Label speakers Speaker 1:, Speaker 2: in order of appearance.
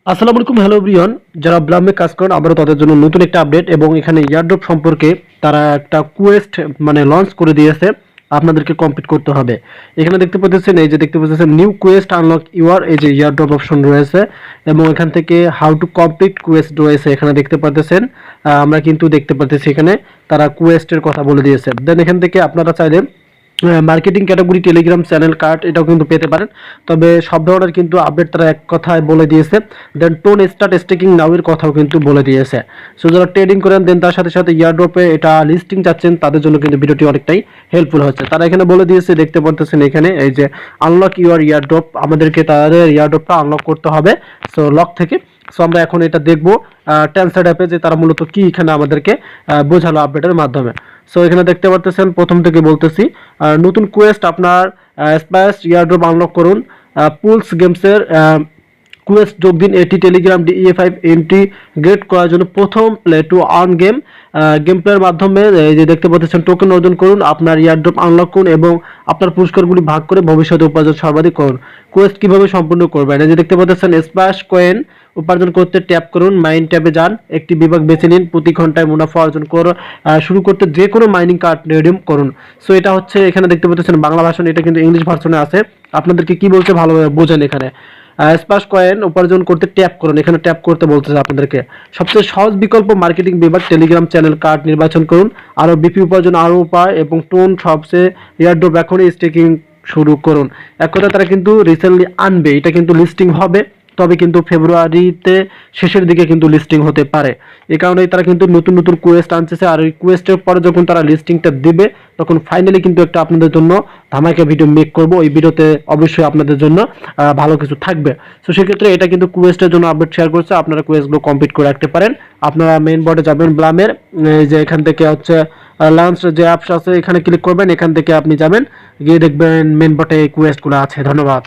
Speaker 1: আসসালামু আলাইকুম, hello everyone. যারা ব্লামে কাজ করেন আমরা তাদের জন্য নতুন একটা আপডেট এবং এখানে ইয়ারড্রপ সম্পর্কে তারা একটা কুয়েস্ট মানে লঞ্চ করে দিয়েছে। আপনাদেরকে কমপ্লিট করতে হবে। এখানে দেখতে পাচ্ছেন, এই যে দেখতে পাচ্ছেন নিউ কুয়েস্ট আনলক ইউর, এই যে ইয়ারড্রপ অপশন রয়েছে এবং এখান থেকে হাউ টু কমপ্লিট কুয়েস্ট রয়েছে এখানে দেখতে পাচ্ছেন। আমরা কিন্তু দেখতে পাচ্ছি এখানে তারা কুয়েস্টের কথা বলে দিয়েছে। দেন এখান থেকে আপনারা চাইলে marketing category Telegram channel card এটাও কিন্তু পেতে পারেন। তবে সব ধরনের কিন্তু আপডেট তারা এক কথায় বলে দিয়েছে। দেন টোন স্টার্ট স্টেকিং নাও এর কথাও কিন্তু বলে দিয়েছে। সো যারা ট্রেডিং করেন দেন তার সাথে সাথে ইয়ারড্রপে এটা লিস্টিং চাচ্ছেন তাদের জন্য কিন্তু ভিডিওটি অনেকটাই হেল্পফুল হচ্ছে। তারা এখানে বলে দিয়েছে, দেখতে পাচ্ছেন এখানে এই যে আনলক ইউর ইয়ারড্রপ, আমাদেরকে তাদের ইয়ারড্রপটা আনলক করতে হবে সো লক থেকে। সো আমরা এখন এটা দেখবো টেন্সার অ্যাপে যে তারা মূলত কি এখানে আমাদেরকে বোঝালো আপডেটের মাধ্যমে। সো এখানে দেখতে পাচ্ছেন প্রথম থেকে বলতেছি, নতুন কোয়েস্ট আপনার স্প্যাশ ইয়ারড্রপ আনলক করুন, পুলস গেমসের কুয়েস্ট যোগ দিন, এটি টেলিগ্রাম DE5 ইন্টিগ্রেট করার জন্য প্রথম প্লে টু আর্ন গেম প্লের মাধ্যমে এই যে দেখতে পাচ্ছেন টোকেন অর্জন করুন, আপনার ইয়ারড্রপ আনলক করুন এবং আপনার পুরস্কারগুলি ভাগ করে ভবিষ্যতে উপার্জন সর্বাধিক করুন। কোয়েস্ট কিভাবে সম্পূর্ণ করবেন, এই যে দেখতে পাচ্ছেন স্প্যাশ কয়েন উপার্জন করতে ট্যাপ করুন, মাইন ট্যাবে যান, একটি বিভাগ বেছে নিন, প্রতি ঘন্টায় মুনাফা অর্জন শুরু করতে যে কোনো মাইনিং কার্ড রিডিম করুন। সো এটা হচ্ছে এখানে দেখতে পাচ্ছেন বাংলা ভার্সন, এটা কিন্তু ইংলিশ ভার্সনে আছে। আপনাদেরকে কি বলছে ভালোভাবে বোঝেন। এখানে স্প্যাশ কয়েন উপার্জন করতে ট্যাপ করুন, এখানে ট্যাপ করতে বলতেছে আপনাদেরকে। সবচেয়ে সহজ বিকল্প মার্কেটিং বিভাগ টেলিগ্রাম চ্যানেল কার্ড নির্বাচন করুন, আরও বিপি উপার্জন আরও উপায় এবং টোন সবচেয়ে এয়ারড্রপ এখনই স্টেকিং শুরু করুন। এক কথা তারা কিন্তু রিসেন্টলি আনবে, এটা কিন্তু লিস্টিং হবে, তবে কিন্তু ফেব্রুয়ারিতে শেষের দিকে কিন্তু লিস্টিং হতে পারে। এই কারণেই তারা কিন্তু নতুন নতুন কোয়েস্ট আনতেছে। আর ওই কোয়েস্টের পরে যখন তারা লিস্টিংটা দিবে তখন ফাইনালি কিন্তু একটা আপনাদের জন্য ধামাকা ভিডিও মেক করব। ওই ভিডিওতে অবশ্যই আপনাদের জন্য ভালো কিছু থাকবে। তো সেক্ষেত্রে এটা কিন্তু কোয়েস্টের জন্য আপডেট শেয়ার করছে, আপনারা কোয়েস্টগুলো কমপ্লিট করে রাখতে পারেন। আপনারা মেইন বোর্ডে যাবেন ব্লামের, এই যে এখান থেকে হচ্ছে লঞ্চ যে অ্যাপস আছে এখানে ক্লিক করবেন, এখান থেকে আপনি যাবেন, গিয়ে দেখবেন মেইন বোর্ডে এই কোয়েস্টগুলো আছে। ধন্যবাদ।